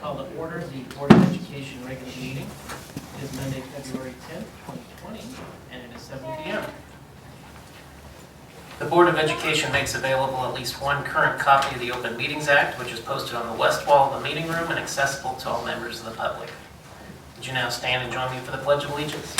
call to order the Board of Education regular meeting. It is Monday, February 10th, 2020, and it is 7 p.m. The Board of Education makes available at least one current copy of the Open Meetings Act, which is posted on the west wall of the meeting room and accessible to all members of the public. Would you now stand and join me for the Pledge of Allegiance?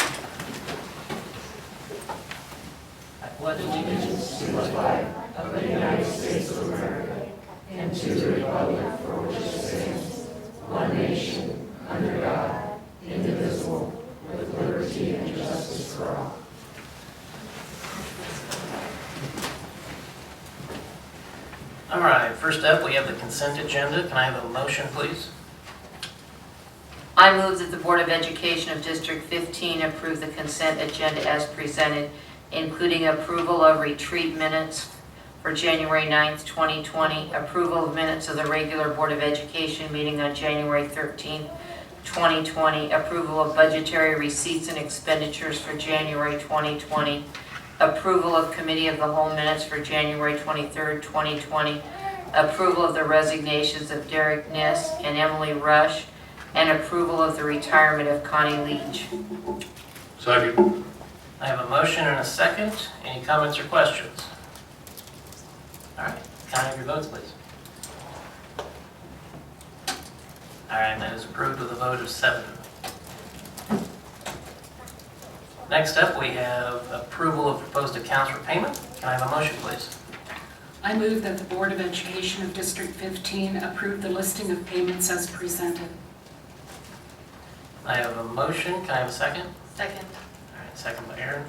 I pledge allegiance to the flag of the United States of America and to the republic for which it stands, one nation, under God, indivisible, with liberty and justice for all. All right, first up, we have the consent agenda. Can I have a motion, please? I move that the Board of Education of District 15 approve the consent agenda as presented, including approval of retreat minutes for January 9th, 2020, approval of minutes of the regular Board of Education meeting on January 13th, 2020, approval of budgetary receipts and expenditures for January 2020, approval of Committee of the Whole minutes for January 23rd, 2020, approval of the resignations of Derek Niss and Emily Rush, and approval of the retirement of Connie Leach. Second. I have a motion and a second. Any comments or questions? All right, can I have your votes, please? All right, that is approved with a vote of 7. Next up, we have approval of proposed accounts for payment. Can I have a motion, please? I move that the Board of Education of District 15 approve the listing of payments as presented. I have a motion. Can I have a second? Second. All right, second by Aaron.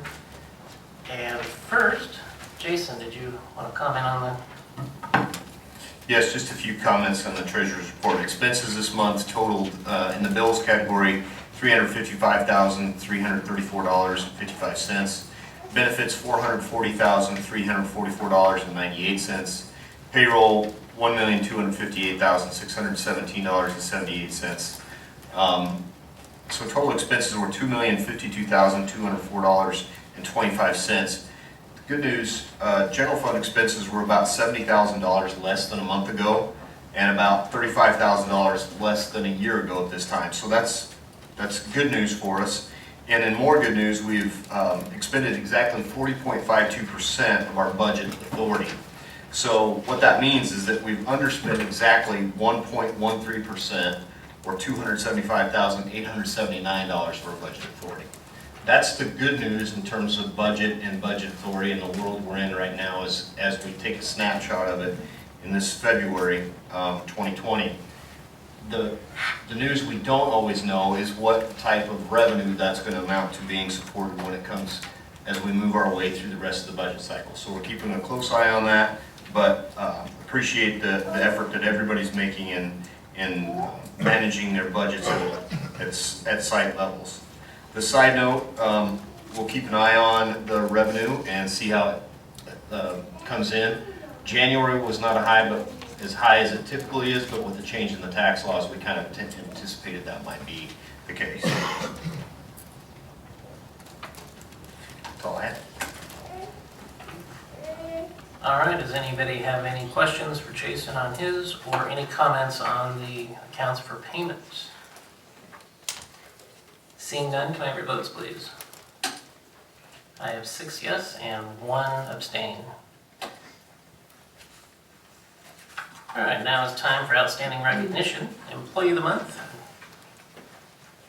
And first, Jason, did you want to comment on that? Yes, just a few comments on the treasurer's report. Expenses this month totaled in the bills category $350,334.55. Benefits $440,344.98. Payroll $1,258,617.78. So total expenses were $2,052,204.25. Good news, general fund expenses were about $70,000 less than a month ago and about $35,000 less than a year ago at this time. So that's good news for us. And in more good news, we've expended exactly 40.52% of our budget authority. So what that means is that we've underspent exactly 1.13%, or $275,879 for our budget authority. That's the good news in terms of budget and budget authority in the world we're in right now as we take a snapshot of it in this February 2020. The news we don't always know is what type of revenue that's going to amount to being supported when it comes as we move our way through the rest of the budget cycle. So we're keeping a close eye on that, but appreciate the effort that everybody's making in managing their budgets at site levels. The side note, we'll keep an eye on the revenue and see how it comes in. January was not as high as it typically is, but with the change in the tax laws, we kind of anticipated that might be the case. That's all I had. All right, does anybody have any questions for Jason on his, or any comments on the accounts for payments? Seeing none, can I have your votes, please? I have 6 yes and 1 abstain. All right, now it's time for outstanding recognition, Employee of the Month.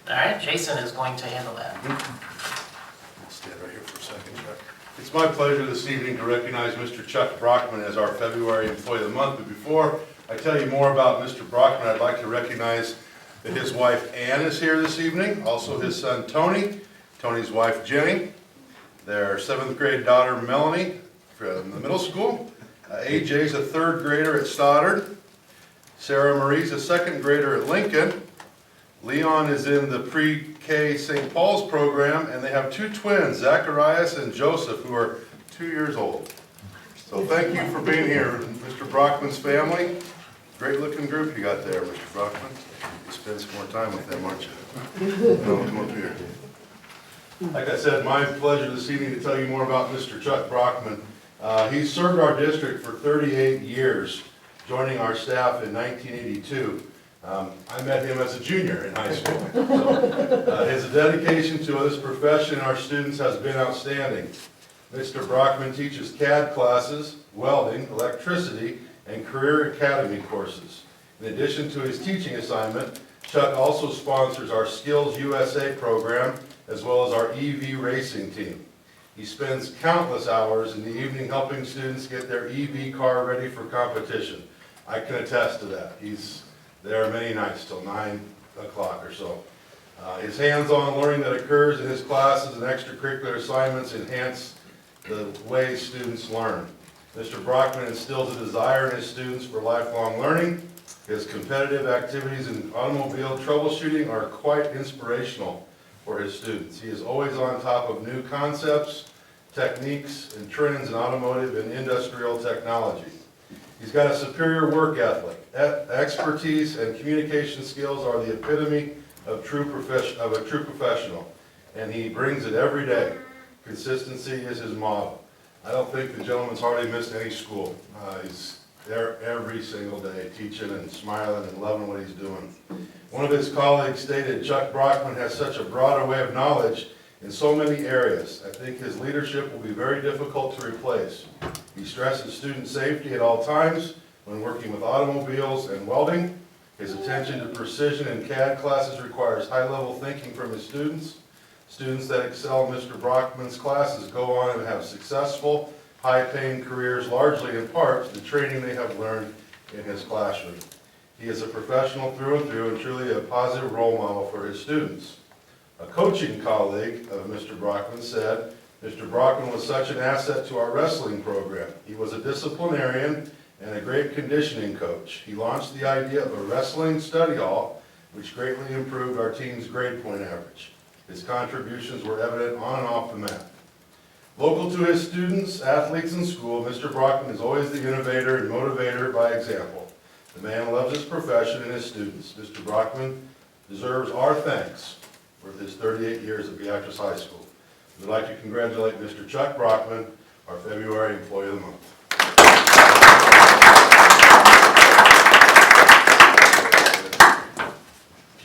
All right, Jason is going to handle that. I'll stand right here for a second, Chuck. It's my pleasure this evening to recognize Mr. Chuck Brockman as our February Employee of the Month. But before I tell you more about Mr. Brockman, I'd like to recognize that his wife Ann is here this evening, also his son Tony, Tony's wife Jenny, their 7th grade daughter Melanie from the middle school, AJ's a 3rd grader at Stoddard, Sarah Marie's a 2nd grader at Lincoln, Leon is in the pre-K St. Paul's program, and they have 2 twins, Zacharias and Joseph, who are 2 years old. So thank you for being here, Mr. Brockman's family. Great looking group you got there, Mr. Brockman. You spend some more time with them, aren't you? No, come up here. Like I said, my pleasure this evening to tell you more about Mr. Chuck Brockman. He served our district for 38 years, joining our staff in 1982. I met him as a junior in high school. So, his dedication to this profession and our students has been outstanding. Mr. Brockman teaches CAD classes, welding, electricity, and career academy courses. In addition to his teaching assignment, Chuck also sponsors our Skills USA program as well as our EV racing team. He spends countless hours in the evening helping students get their EV car ready for competition. I can attest to that. He's there many nights till 9 o'clock or so. His hands-on learning that occurs in his classes and extracurricular assignments enhance the way students learn. Mr. Brockman instills a desire in his students for lifelong learning. His competitive activities in automobile troubleshooting are quite inspirational for his students. He is always on top of new concepts, techniques, and trends in automotive and industrial technology. He's got a superior work ethic. Expertise and communication skills are the epitome of a true professional, and he brings it every day. Consistency is his motto. I don't think the gentleman's hardly missed any school. He's there every single day, teaching and smiling and loving what he's doing. One of his colleagues stated, Chuck Brockman has such a broad array of knowledge in so many areas. I think his leadership will be very difficult to replace. He stresses student safety at all times when working with automobiles and welding. His attention to precision in CAD classes requires high-level thinking from his students. Students that excel in Mr. Brockman's classes go on and have successful, high-paying careers, largely in part to the training they have learned in his classroom. He is a professional through and through and truly a positive role model for his students. A coaching colleague of Mr. Brockman said, Mr. Brockman was such an asset to our wrestling program. He was a disciplinarian and a great conditioning coach. He launched the idea of a wrestling study hall, which greatly improved our team's grade point average. His contributions were evident on and off the mat. Local to his students, athletes, and school, Mr. Brockman is always the innovator and motivator by example. The man loves his profession and his students. Mr. Brockman deserves our thanks for his 38 years at Beatrice High School. We'd like to congratulate Mr. Chuck Brockman, our February Employee of the Month.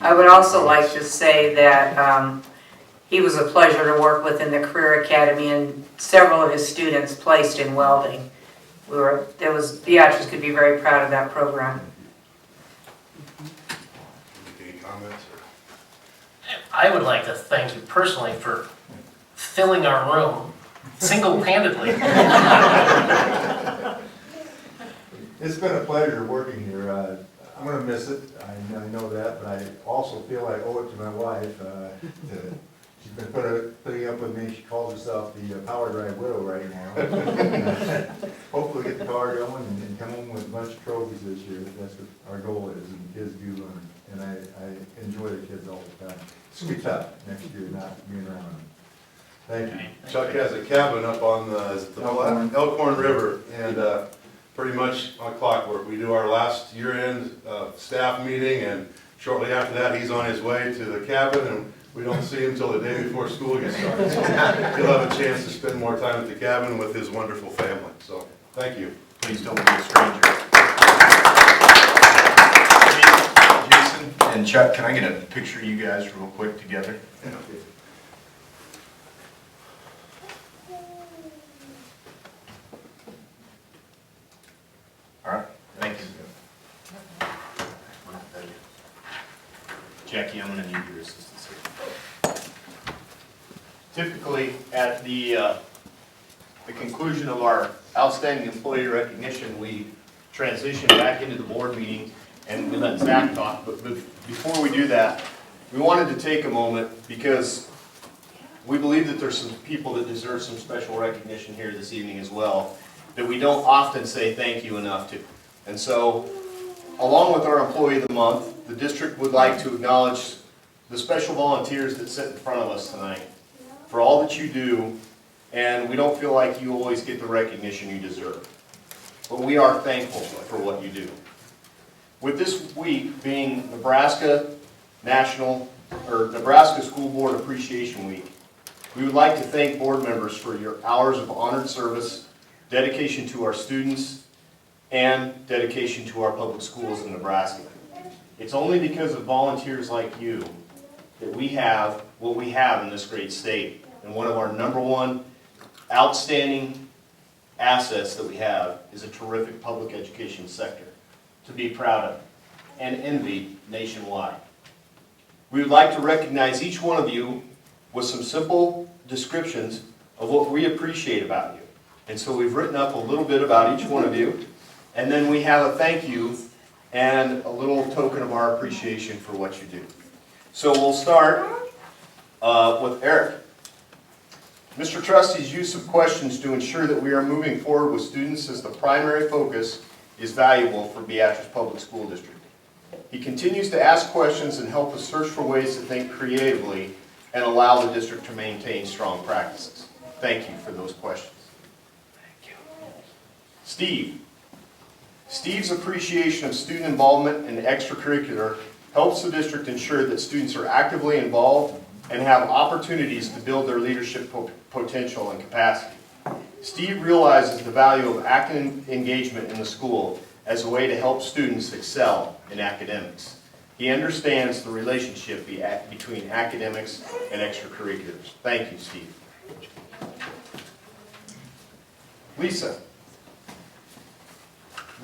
I would also like to say that he was a pleasure to work with in the Career Academy, and several of his students placed in welding. Beatrice could be very proud of that program. Any comments? I would like to thank you personally for filling our room single-handedly. It's been a pleasure working here. I'm going to miss it. I know that, but I also feel I owe it to my wife. She's been putting up with me. She calls herself the power drive widow right now. Hopefully get the car going and come home with a bunch of trophies this year. That's what our goal is, and the kids do learn. And I enjoy the kids all the time. It's going to be tough next year not being around them. Thank you. Chuck has a cabin up on the Elkhorn River, and pretty much on clockwork. We do our last year-end staff meeting, and shortly after that, he's on his way to the cabin, and we don't see him till the day before school gets started. So he'll have a chance to spend more time at the cabin with his wonderful family. So, thank you. Please don't be a stranger. Jason and Chuck, can I get a picture of you guys real quick together? All right, thank you. Jackie, I'm going to need your assistance here. Typically, at the conclusion of our outstanding employee recognition, we transition back into the board meeting and we let Zach talk. But before we do that, we wanted to take a moment because we believe that there's some people that deserve some special recognition here this evening as well, that we don't often say thank you enough to. And so, along with our Employee of the Month, the district would like to acknowledge the special volunteers that sit in front of us tonight for all that you do, and we don't feel like you always get the recognition you deserve. But we are thankful for what you do. With this week being Nebraska School Board Appreciation Week, we would like to thank board members for your hours of honored service, dedication to our students, and dedication to our public schools in Nebraska. It's only because of volunteers like you that we have what we have in this great state. And one of our number one outstanding assets that we have is a terrific public education sector to be proud of and envy nationwide. We would like to recognize each one of you with some simple descriptions of what we appreciate about you. And so we've written up a little bit about each one of you, and then we have a thank you and a little token of our appreciation for what you do. So we'll start with Eric. Mr. Trustee's use of questions to ensure that we are moving forward with students as the primary focus is valuable for Beatrice Public School District. He continues to ask questions and help us search for ways to think creatively and allow the district to maintain strong practices. Thank you for those questions. Thank you. Steve. Steve's appreciation of student involvement in extracurricular helps the district ensure that students are actively involved and have opportunities to build their leadership potential and capacity. Steve realizes the value of active engagement in the school as a way to help students excel in academics. He understands the relationship between academics and extracurriculars. Thank you, Steve. Lisa.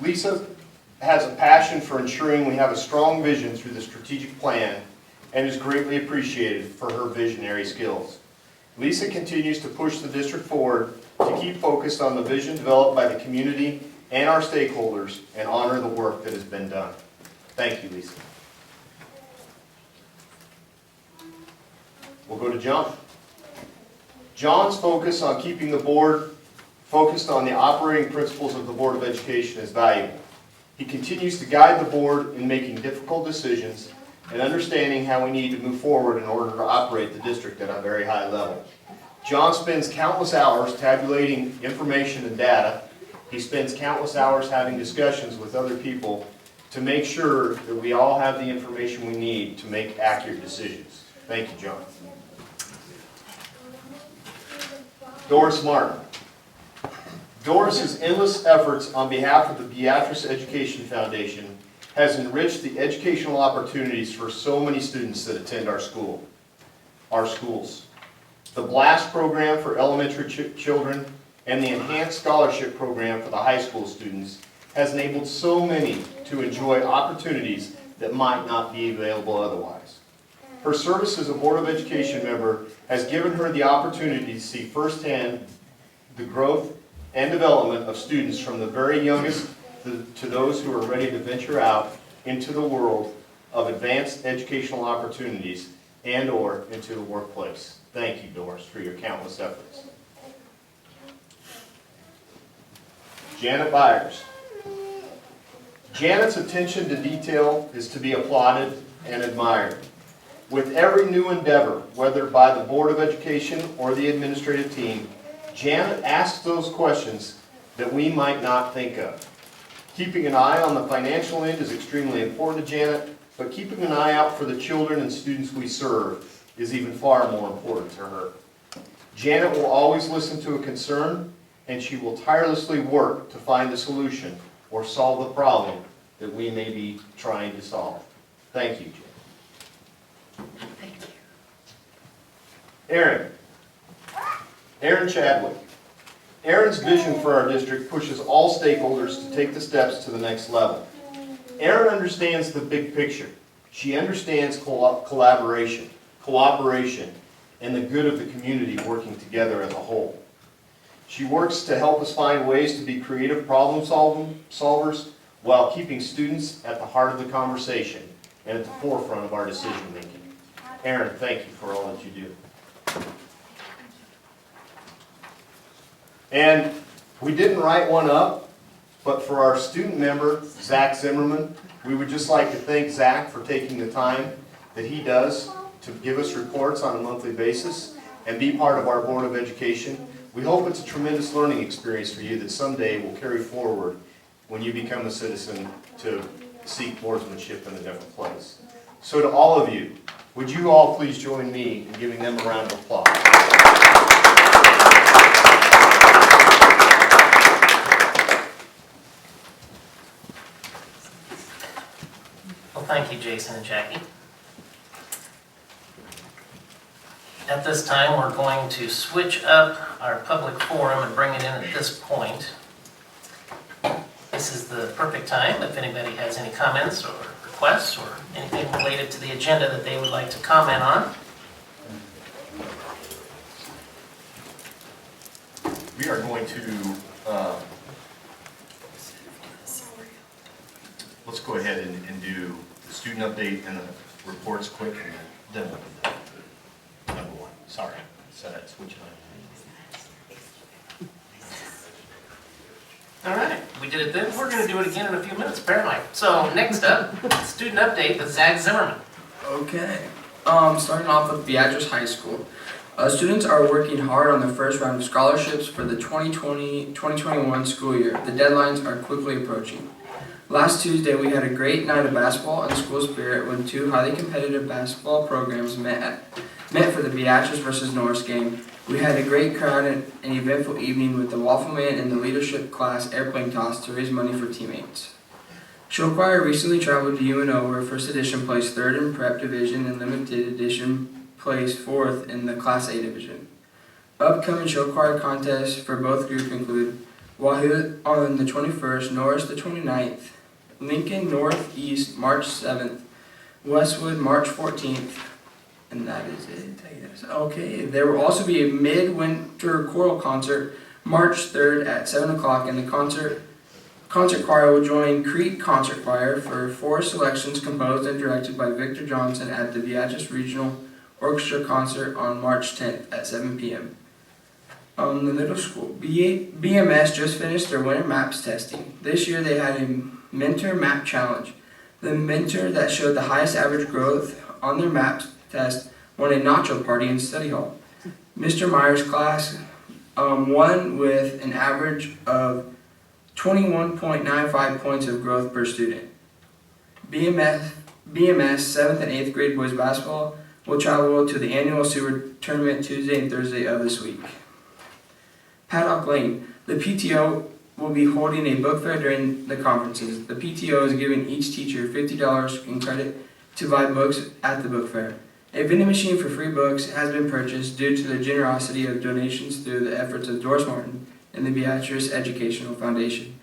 Lisa has a passion for ensuring we have a strong vision through the strategic plan and is greatly appreciated for her visionary skills. Lisa continues to push the district forward to keep focused on the vision developed by the community and our stakeholders and honor the work that has been done. Thank you, Lisa. We'll go to John. John's focus on keeping the board focused on the operating principles of the Board of Education is valuable. He continues to guide the board in making difficult decisions and understanding how we need to move forward in order to operate the district at a very high level. John spends countless hours tabulating information and data. He spends countless hours having discussions with other people to make sure that we all have the information we need to make accurate decisions. Thank you, John. Doris Martin. Doris's endless efforts on behalf of the Beatrice Education Foundation has enriched the educational opportunities for so many students that attend our schools. The BLAST program for elementary children and the Enhanced Scholarship program for the high school students has enabled so many to enjoy opportunities that might not be available otherwise. Her service as a Board of Education member has given her the opportunity to see firsthand the growth and development of students from the very youngest to those who are ready to venture out into the world of advanced educational opportunities and/or into the workplace. Thank you, Doris, for your countless efforts. Janet Byers. Janet's attention to detail is to be applauded and admired. With every new endeavor, whether by the Board of Education or the administrative team, Janet asks those questions that we might not think of. Keeping an eye on the financial end is extremely important to Janet, but keeping an eye out for the children and students we serve is even far more important to her. Janet will always listen to a concern, and she will tirelessly work to find a solution or solve the problem that we may be trying to solve. Thank you, Janet. Thank you. Aaron. Aaron Chadwick. Aaron's vision for our district pushes all stakeholders to take the steps to the next level. Aaron understands the big picture. She understands collaboration, cooperation, and the good of the community working together as a whole. She works to help us find ways to be creative problem solvers while keeping students at the heart of the conversation and at the forefront of our decision making. Aaron, thank you for all that you do. And we didn't write one up, but for our student member, Zach Zimmerman, we would just like to thank Zach for taking the time that he does to give us reports on a monthly basis and be part of our Board of Education. We hope it's a tremendous learning experience for you that someday will carry forward when you become a citizen to seek boardsmanship in a different place. So to all of you, would you all please join me in giving them a round of applause? Well, Thank you, Jason and Jackie. At this time, we're going to switch up our public forum and bring it in at this point. This is the perfect time if anybody has any comments or requests or anything related to the agenda that they would like to comment on. We are going to, let's go ahead and do the student update and the reports quick, and then we'll do the number one. Sorry, so that's switching on. All right, we did it then. We're going to do it again in a few minutes, apparently. So next up, student update with Zach Zimmerman. Okay. Starting off with Beatrice High School. Students are working hard on the first round of scholarships for the 2020-2021 school year. The deadlines are quickly approaching. Last Tuesday, we had a great night of basketball and school spirit when two highly competitive basketball programs met for the Beatrice versus Norris game. We had a great crowd and an eventful evening with the Waffle Man and the leadership class airplane toss to raise money for teammates. Show Choir recently traveled to UNO, where First Edition placed 3rd in Prep Division and Limited Edition placed 4th in the Class A Division. Upcoming Show Choir contests for both groups include Wahoo on the 21st, Norris the 29th, Lincoln Northeast March 7th, Westwood March 14th, and that is it, I guess. Okay, there will also be a midwinter choral concert March 3rd at 7 o'clock, and the concert choir will join Crete Concert Choir for 4 selections composed and directed by Victor Johnson at the Beatrice Regional Orchestra concert on March 10th at 7 p.m. The middle school. BMS just finished their winter maps testing. This year they had a mentor map challenge. The mentor that showed the highest average growth on their maps test won a nacho party in study hall. Mr. Myers' class won with an average of 21.95 points of growth per student. BMS 7th and 8th grade boys basketball will travel to the annual sewer tournament Tuesday and Thursday of this week. Paddock Lane. The PTO will be holding a book fair during the conferences. The PTO is giving each teacher $50 in credit to buy books at the book fair. A vending machine for free books has been purchased due to the generosity of donations through the efforts of Doris Martin and the Beatrice Educational Foundation.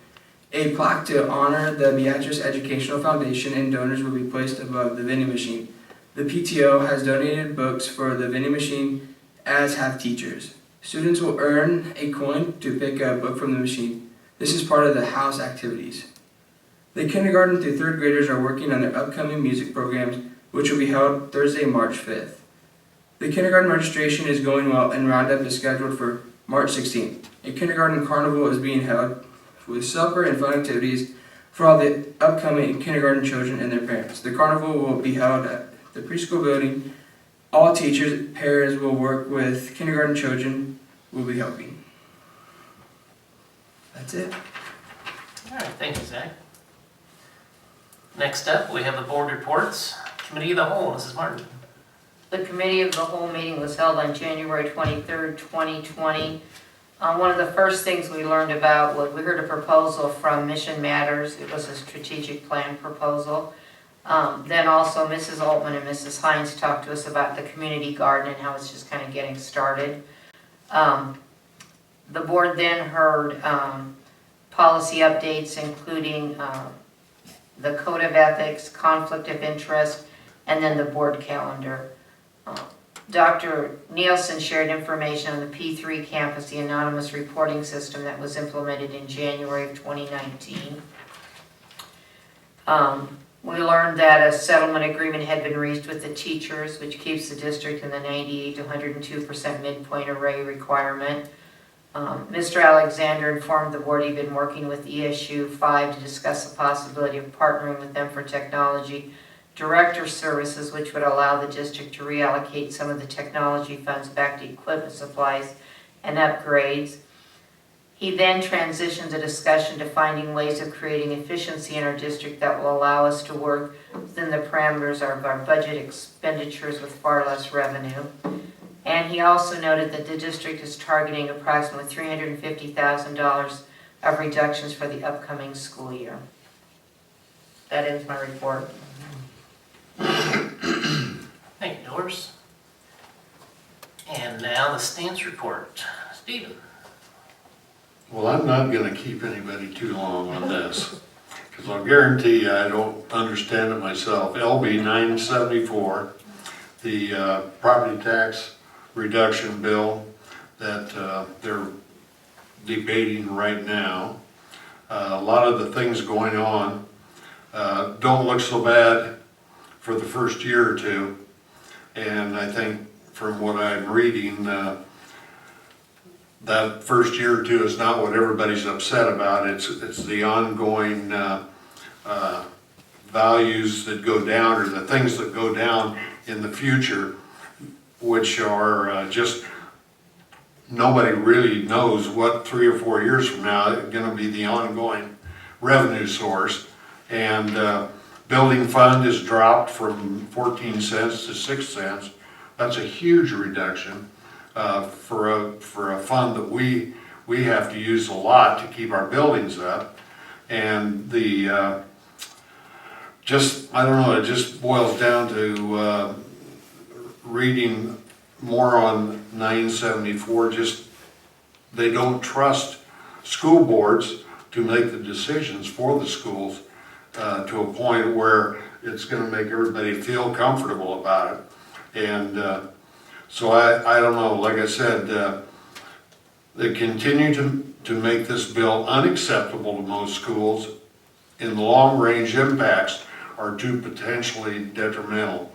A plaque to honor the Beatrice Educational Foundation and donors will be placed above the vending machine. The PTO has donated books for the vending machine, as have teachers. Students will earn a coin to pick a book from the machine. This is part of the house activities. The kindergarten through 3rd graders are working on their upcoming music programs, which will be held Thursday, March 5th. The kindergarten registration is going well and roundup is scheduled for March 16th. A kindergarten carnival is being held with supper and fun activities for all the upcoming kindergarten children and their parents. The carnival will be held at the preschool building. All teachers, pairs will work with kindergarten children will be helping. That's it. All right, thank you, Zach. Next up, we have the board reports. Committee of the Whole, Mrs. Martin. The Committee of the Whole meeting was held on January 23rd, 2020. One of the first things we learned about was we heard a proposal from Mission Matters. It was a strategic plan proposal. Then also Mrs. Altman and Mrs. Hines talked to us about the community garden and how it's just kind of getting started. The board then heard policy updates, including the Code of Ethics, Conflict of Interest, and then the board calendar. Dr. Nielsen shared information on the P3 campus, the anonymous reporting system that was implemented in January of 2019. We learned that a settlement agreement had been reached with the teachers, which keeps the district in the 98 to 102% midpoint array requirement. Mr. Alexander informed the board he'd been working with ESU 5 to discuss the possibility of partnering with them for technology director services, which would allow the district to reallocate some of the technology funds back to equipment supplies and upgrades. He then transitioned the discussion to finding ways of creating efficiency in our district that will allow us to work within the parameters of our budget expenditures with far less revenue. And he also noted that the district is targeting approximately $350,000 of reductions for the upcoming school year. That ends my report. endorse. And now the stance report. Stephen? Well, I'm not gonna keep anybody too long on this, because I'll guarantee you I don't understand it myself. LB 974, the property tax reduction bill that they're debating right now. A lot of the things going on don't look so bad for the first year or two. And I think from what I'm reading, that first year or two is not what everybody's upset about. It's the ongoing values that go down, or the things that go down in the future, which are just, nobody really knows what 3 or 4 years from now is going to be the ongoing revenue source. And building fund is dropped from 14 cents to 6 cents. That's a huge reduction for a fund that we have to use a lot to keep our buildings up. And the I don't know, it just boils down to reading more on 974, just they don't trust school boards to make the decisions for the schools to a point where it's going to make everybody feel comfortable about it. And so I don't know, like I said, they continue to make this bill unacceptable to most schools, and the long-range impacts are too potentially detrimental.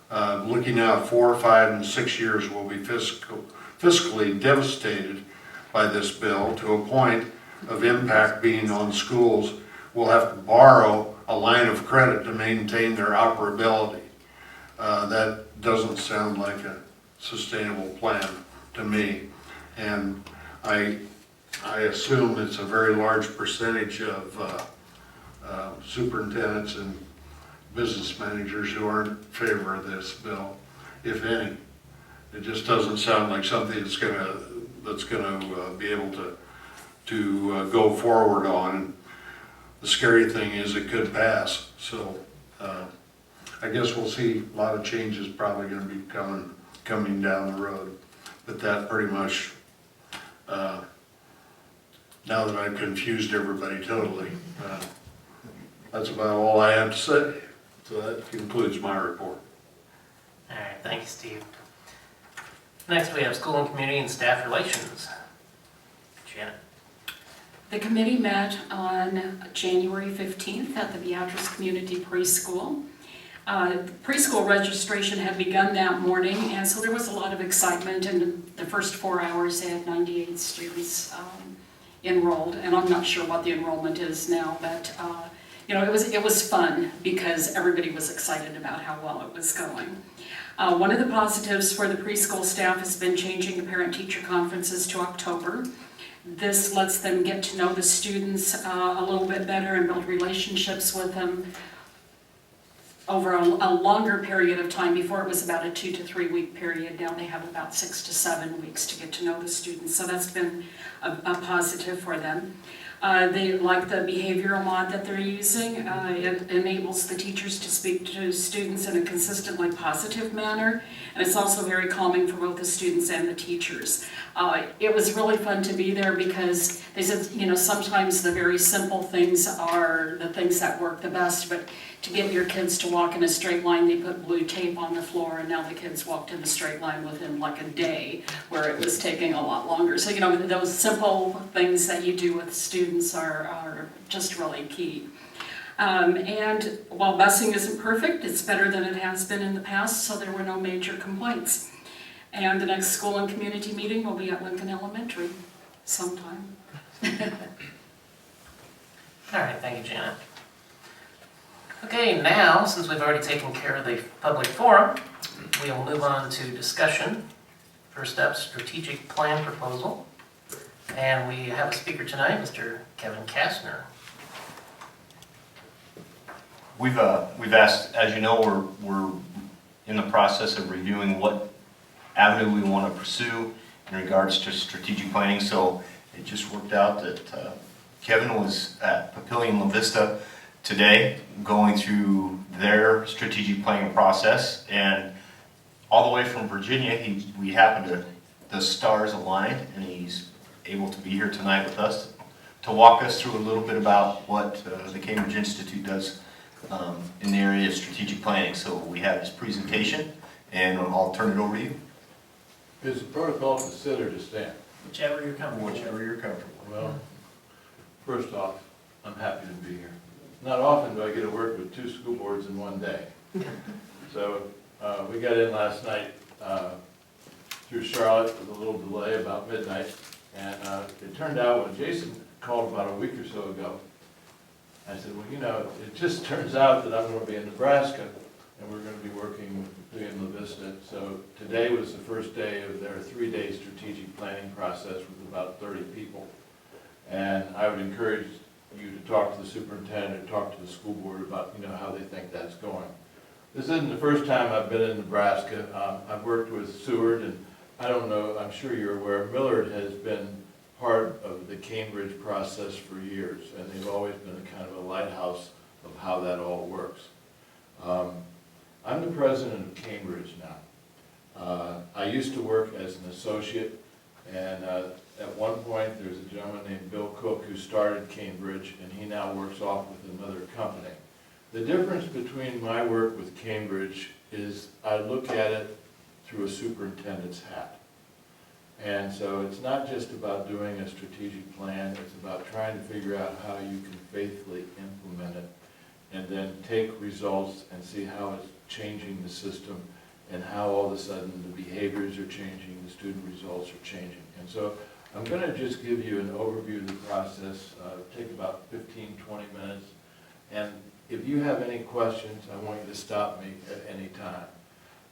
Looking out 4, 5, and 6 years, will be fiscally devastated by this bill to a point of impact being on schools. Will have to borrow a line of credit to maintain their operability. That doesn't sound like a sustainable plan to me. And I assume it's a very large percentage of superintendents and business managers who aren't in favor of this bill, if any. It just doesn't sound like something that's gonna be able to go forward on. And the scary thing is it could pass. So I guess we'll see a lot of changes probably going to be coming down the road. But that pretty much, now that I've confused everybody totally, that's about all I have to say. So that concludes my report. All right, thank you, Steve. Next, we have school and community and staff relations. Janet? The committee met on January 15th at the Beatrice Community Preschool. Preschool registration had begun that morning, and so there was a lot of excitement. In the first 4 hours, they had 98 students enrolled, and I'm not sure what the enrollment is now, but you know, it was fun because everybody was excited about how well it was going. One of the positives for the preschool staff has been changing the parent-teacher conferences to October. This lets them get to know the students a little bit better and build relationships with them over a longer period of time. Before it was about a 2 to 3 week period. Now they have about 6 to 7 weeks to get to know the students. So that's been a positive for them. They like the behavioral mod that they're using. It enables the teachers to speak to students in a consistently positive manner, and it's also very calming for both the students and the teachers. It was really fun to be there because they said, you know, sometimes the very simple things are the things that work the best, but to get your kids to walk in a straight line, they put blue tape on the floor, and now the kids walked in a straight line within like a day, where it was taking a lot longer. So, you know, those simple things that you do with students are just really key. And while busing isn't perfect, it's better than it has been in the past, so there were no major complaints. And the next school and community meeting will be at Lincoln Elementary sometime. All right, thank you, Janet. Okay, now, since we've already taken care of the public forum, we will move on to discussion. First up, strategic plan proposal. And we have a speaker tonight, Mr. Kevin Kastner. We've asked, as you know, we're in the process of reviewing what avenue we want to pursue in regards to strategic planning. So it just worked out that Kevin was at Papillion La Vista today going through their strategic planning process, and all the way from Virginia. We happened to, the stars aligned, and he's able to be here tonight with us to walk us through a little bit about what the Cambridge Institute does in the area of strategic planning. So we have his presentation, and I'll turn it over to you. Is the protocol to sit or to stand? Whichever you're comfortable with. Whichever you're comfortable with. Well, first off, I'm happy to be here. Not often do I get to work with 2 school boards in one day. So we got in last night through Charlotte with a little delay about midnight. And it turned out when Jason called about a week or so ago, I said, well, you know, it just turns out that I'm going to be in Nebraska and we're going to be working in La Vista. So today was the first day of their 3-day strategic planning process with about 30 people. And I would encourage you to talk to the superintendent or talk to the school board about, you know, how they think that's going. This isn't the first time I've been in Nebraska. I've worked with Seward, and I don't know, I'm sure you're aware, Millard has been part of the Cambridge process for years, and they've always been a kind of a lighthouse of how that all works. I'm the president of Cambridge now. I used to work as an associate, and at one point there's a gentleman named Bill Cook who started Cambridge, and he now works off with another company. The difference between my work with Cambridge is I look at it through a superintendent's hat. And so it's not just about doing a strategic plan, it's about trying to figure out how you can faithfully implement it and then take results and see how it's changing the system and how all of a sudden the behaviors are changing, the student results are changing. And so I'm going to just give you an overview of the process, take about 15, 20 minutes. And if you have any questions, I want you to stop me at any time.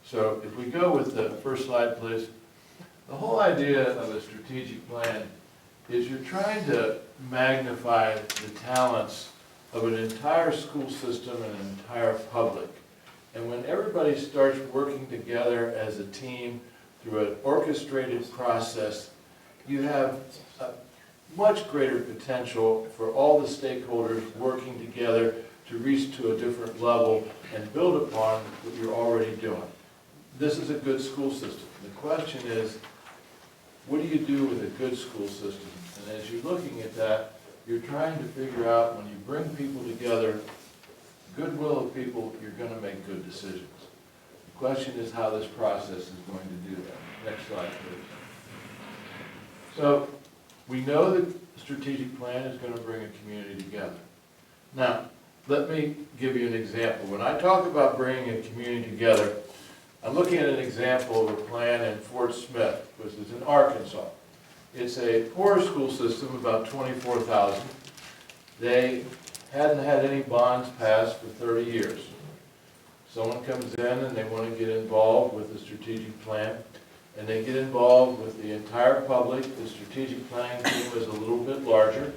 So if we go with the first slide, please. The whole idea of a strategic plan is you're trying to magnify the talents of an entire school system and an entire public. And when everybody starts working together as a team through an orchestrated process, you have a much greater potential for all the stakeholders working together to reach to a different level and build upon what you're already doing. This is a good school system. The question is, what do you do with a good school system? And as you're looking at that, you're trying to figure out when you bring people together, goodwill of people, you're going to make good decisions. The question is how this process is going to do that. Next slide, please. So we know that the strategic plan is going to bring a community together. Now, let me give you an example. When I talk about bringing a community together, I'm looking at an example of a plan in Fort Smith, which is in Arkansas. It's a poor school system, about 24,000. They hadn't had any bonds passed for 30 years. Someone comes in and they want to get involved with the strategic plan, and they get involved with the entire public. The strategic planning team is a little bit larger.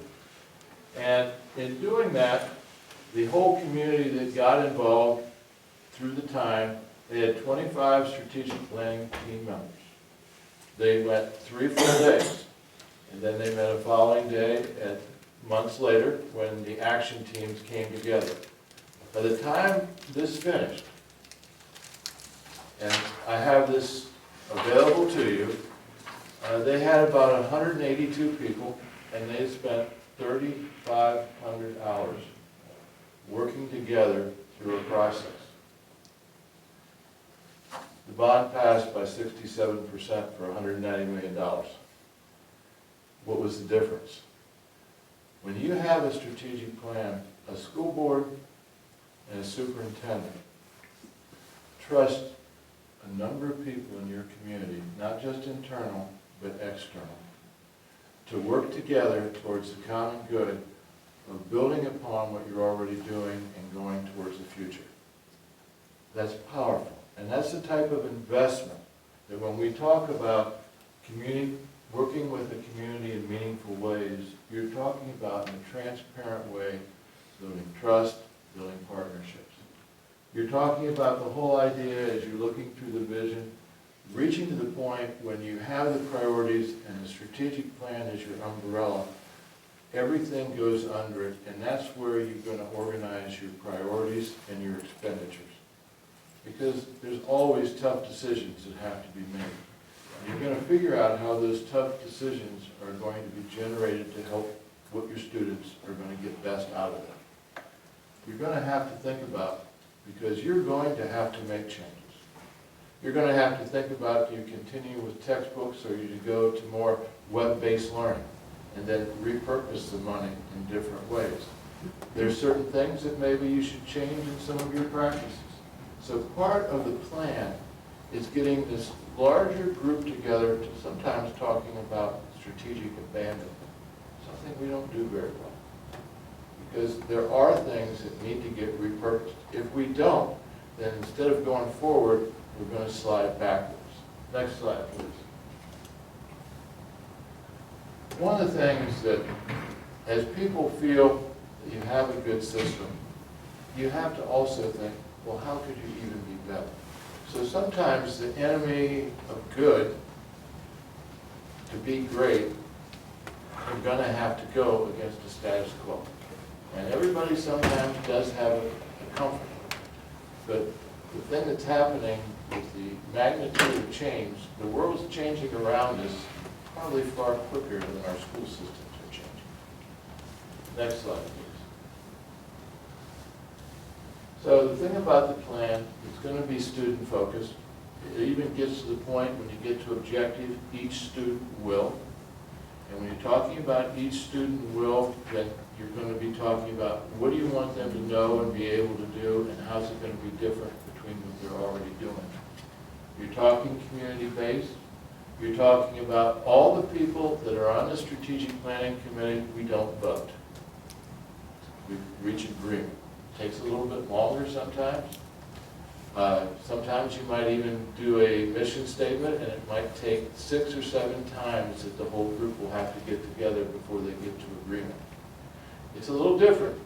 And in doing that, the whole community that got involved through the time, they had 25 strategic planning team members. They went 3 full days, and then they met a following day at months later when the action teams came together. By the time this finished, and I have this available to you, they had about 182 people, and they spent 3,500 hours working together through a process. The bond passed by 67% for $190 million. What was the difference? When you have a strategic plan, a school board and a superintendent trust a number of people in your community, not just internal, but external, to work together towards the common good of building upon what you're already doing and going towards the future. That's powerful. And that's the type of investment that when we talk about community, working with the community in meaningful ways, you're talking about in a transparent way, building trust, building partnerships. You're talking about the whole idea as you're looking through the vision, reaching to the point when you have the priorities and the strategic plan as your umbrella, everything goes under it, and that's where you're going to organize your priorities and your expenditures. because there's always tough decisions that have to be made. And you're going to figure out how those tough decisions are going to be generated to help what your students are going to get best out of them. You're going to have to think about, because you're going to have to make changes. You're going to have to think about, do you continue with textbooks or do you go to more web-based learning and then repurpose the money in different ways? There's certain things that maybe you should change in some of your practices. So part of the plan is getting this larger group together to sometimes talking about strategic abandonment, something we don't do very well. Because there are things that need to get repurposed. If we don't, then instead of going forward, we're going to slide backwards. Next slide, please. One of the things that, as people feel that you have a good system, you have to also think, well, how could you even be better? So sometimes the enemy of good, to be great, you're going to have to go against the status quo. And everybody sometimes does have a comfort. But the thing that's happening with the magnitude of change, the world's changing around us probably far quicker than our school systems are changing. Next slide, please. So the thing about the plan, it's going to be student focused. It even gets to the point when you get to objective, each student will. And when you're talking about each student will, then you're going to be talking about what do you want them to know and be able to do, and how's it going to be different between what they're already doing. You're talking community-based. You're talking about all the people that are on the strategic planning committee, we don't vote. We reach agreement. It takes a little bit longer sometimes. Sometimes you might even do a mission statement, and it might take 6 or 7 times that the whole group will have to get together before they get to agreement. It's a little different.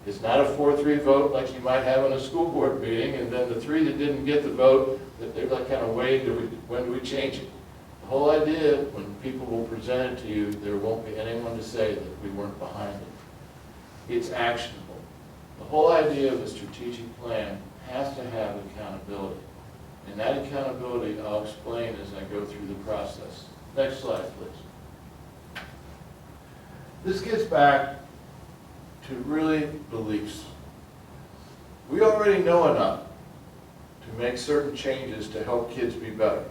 It's not a 4-3 vote like you might have in a school board meeting, and then the 3 that didn't get the vote, that they're like kind of waiting, when do we change it? The whole idea, when people will present it to you, there won't be anyone to say that we weren't behind it. It's actionable. The whole idea of a strategic plan has to have accountability. And that accountability I'll explain as I go through the process. Next slide, please. This gets back to really beliefs. We already know enough to make certain changes to help kids be better.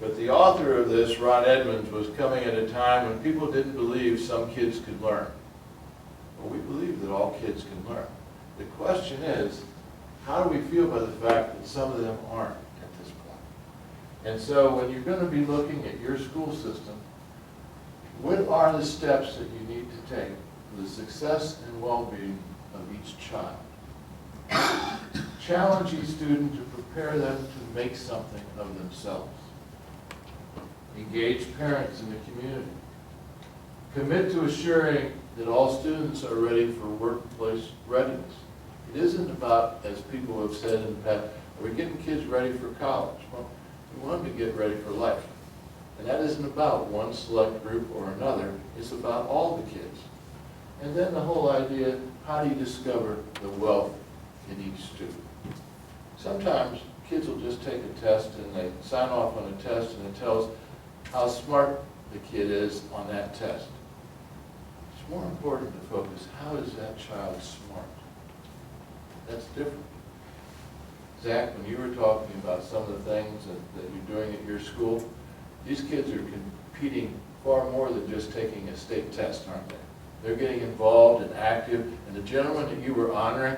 But the author of this, Ron Edmonds, was coming at a time when people didn't believe some kids could learn. Well, we believe that all kids can learn. The question is, how do we feel about the fact that some of them aren't at this point? And so when you're going to be looking at your school system, what are the steps that you need to take for the success and well-being of each child? Challenge each student to prepare them to make something of themselves. Engage parents in the community. Commit to assuring that all students are ready for workplace readiness. It isn't about, as people have said in the past, are we getting kids ready for college? Well, we want them to get ready for life. And that isn't about one select group or another. It's about all the kids. And then the whole idea, how do you discover the wealth in each student? Sometimes kids will just take a test and they sign off on a test and it tells how smart the kid is on that test. It's more important to focus, how is that child smart? That's different. Zach, when you were talking about some of the things that you're doing at your school, these kids are competing far more than just taking a state test, aren't they? They're getting involved and active, and the gentleman that you were honoring,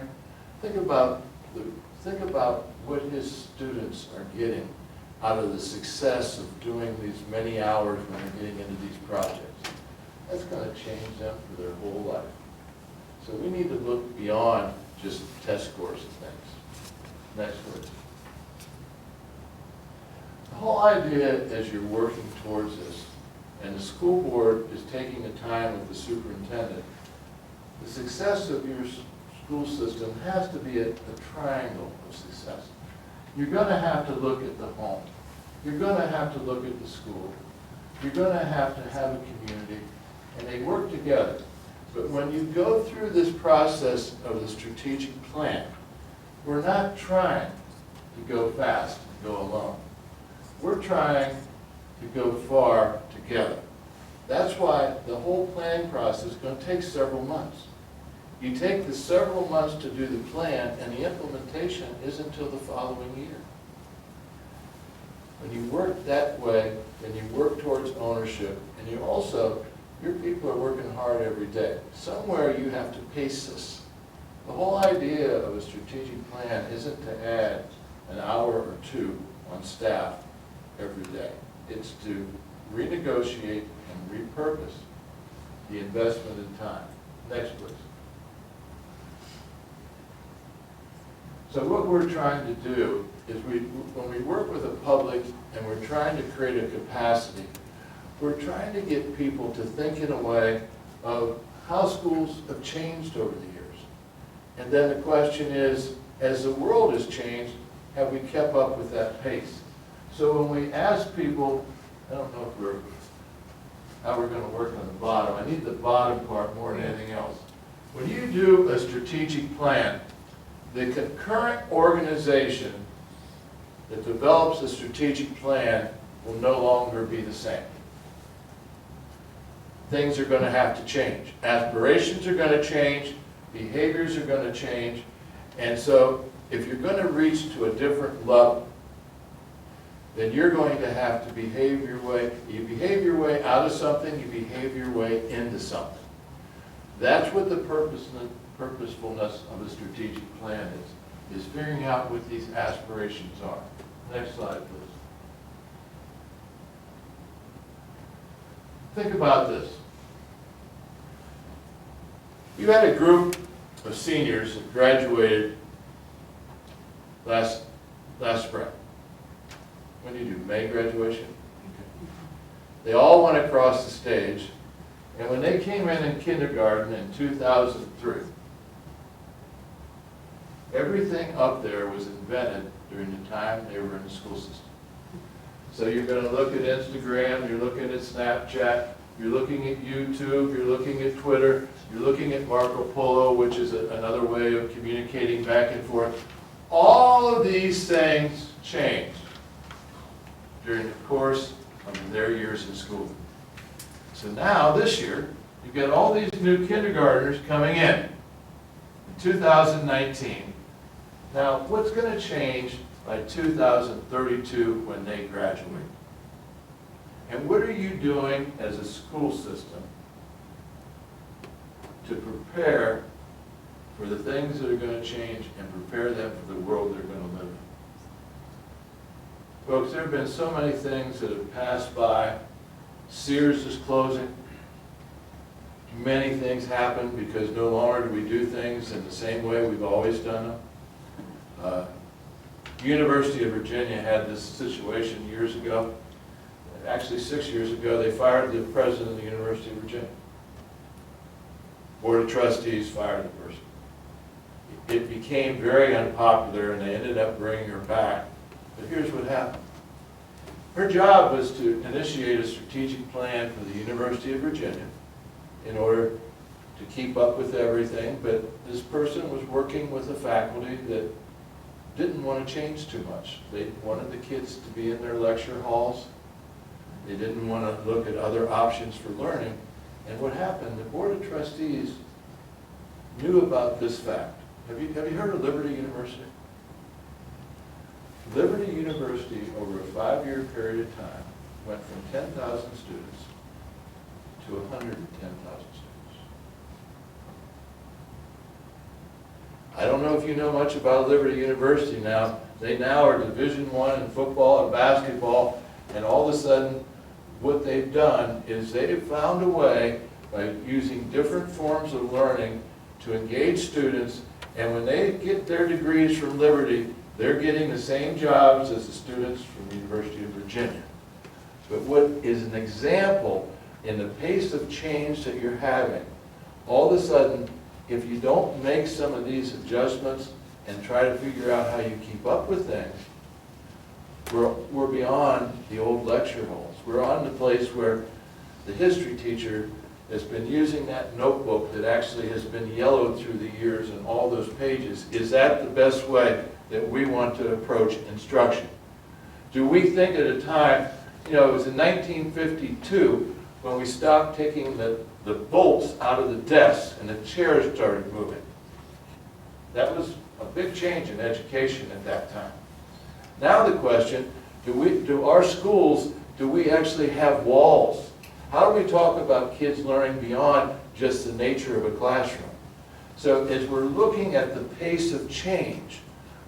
think about what his students are getting out of the success of doing these many hours when they're getting into these projects. That's going to change them for their whole life. So we need to look beyond just test scores and things. Next word. The whole idea as you're working towards this, and the school board is taking the time with the superintendent, the success of your school system has to be a triangle of success. You're going to have to look at the home. You're going to have to look at the school. You're going to have a community, and they work together. But when you go through this process of the strategic plan, we're not trying to go fast, go alone. We're trying to go far together. That's why the whole planning process is going to take several months. You take the several months to do the plan, and the implementation isn't until the following year. When you work that way, and you work towards ownership, and you also, your people are working hard every day. Somewhere you have to pace this. The whole idea of a strategic plan isn't to add an hour or two on staff every day. It's to renegotiate and repurpose the investment in time. Next, please. So what we're trying to do is when we work with the public and we're trying to create a capacity, we're trying to get people to think in a way of how schools have changed over the years. And then the question is, as the world has changed, have we kept up with that pace? So when we ask people, I don't know how we're going to work on the bottom. I need the bottom part more than anything else. When you do a strategic plan, the concurrent organization that develops a strategic plan will no longer be the same. Things are going to have to change. Aspirations are going to change. Behaviors are going to change. And so if you're going to reach to a different level, then you're going to have to behave your way. You behave your way out of something, you behave your way into something. That's what the purposefulness of a strategic plan is figuring out what these aspirations are. Next slide, please. Think about this. You had a group of seniors that graduated last spring. When do you do? May graduation? Okay. They all went across the stage, and when they came in kindergarten in 2003, everything up there was invented during the time they were in the school system. So you're going to look at Instagram, you're looking at Snapchat, you're looking at YouTube, you're looking at Twitter, you're looking at Marco Polo, which is another way of communicating back and forth. All of these things changed during the course of their years in school. So now, this year, you've got all these new kindergartners coming in 2019. Now, what's going to change by 2032 when they graduate? And what are you doing as a school system to prepare for the things that are going to change and prepare them for the world they're going to live in? Folks, there have been so many things that have passed by. Sears is closing. Many things happen because no longer do we do things in the same way we've always done them. University of Virginia had this situation years ago. Actually, 6 years ago, they fired the president of the University of Virginia. Board of Trustees fired the person. It became very unpopular, and they ended up bringing her back. But here's what happened. Her job was to initiate a strategic plan for the University of Virginia in order to keep up with everything, but this person was working with a faculty that didn't want to change too much. They wanted the kids to be in their lecture halls. They didn't want to look at other options for learning. And what happened, the Board of Trustees knew about this fact. Have you heard of Liberty University? Liberty University, over a 5-year period of time, went from 10,000 students to 110,000 students. I don't know if you know much about Liberty University now. They now are Division I in football and basketball, and all of a sudden, what they've done is they've found a way by using different forms of learning to engage students, and when they get their degrees from Liberty, they're getting the same jobs as the students from the University of Virginia. But what is an example in the pace of change that you're having, all of a sudden, if you don't make some of these adjustments and try to figure out how you keep up with things, we're beyond the old lecture halls. We're on the place where the history teacher has been using that notebook that actually has been yellowed through the years and all those pages. Is that the best way that we want to approach instruction? Do we think at a time, it was in 1952 when we stopped taking the bolts out of the desks and the chairs started moving. That was a big change in education at that time. Now the question, do our schools, do we actually have walls? How do we talk about kids learning beyond just the nature of a classroom? So as we're looking at the pace of change,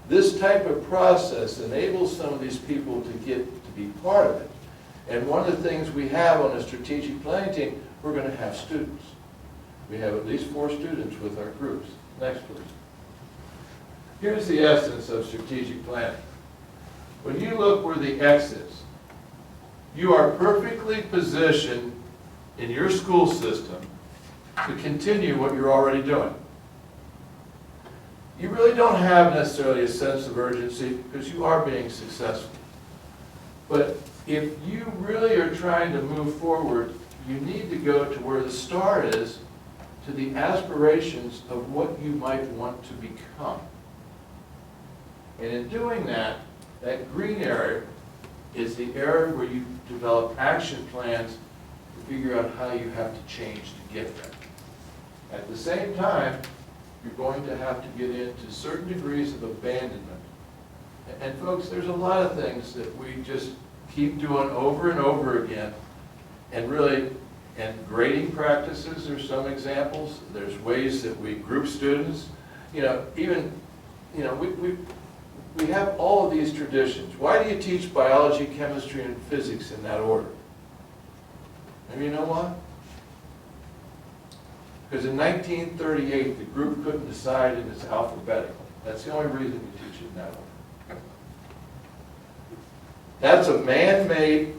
this type of process enables some of these people to get to be part of it. And one of the things we have on a strategic planning team, we're going to have students. We have at least 4 students with our groups. Next, please. Here's the essence of strategic planning. When you look where the X is, you are perfectly positioned in your school system to continue what you're already doing. You really don't have necessarily a sense of urgency because you are being successful. But if you really are trying to move forward, you need to go to where the star is, to the aspirations of what you might want to become. And in doing that, that green area is the area where you develop action plans to figure out how you have to change to get there. At the same time, you're going to have to get into certain degrees of abandonment. And folks, there's a lot of things that we just keep doing over and over again. And really, and grading practices are some examples. There's ways that we group students. We have all of these traditions. Why do you teach biology, chemistry, and physics in that order? Maybe you know why? Because in 1938, the group couldn't decide and it's alphabetical. That's the only reason we teach it in that order. That's a man-made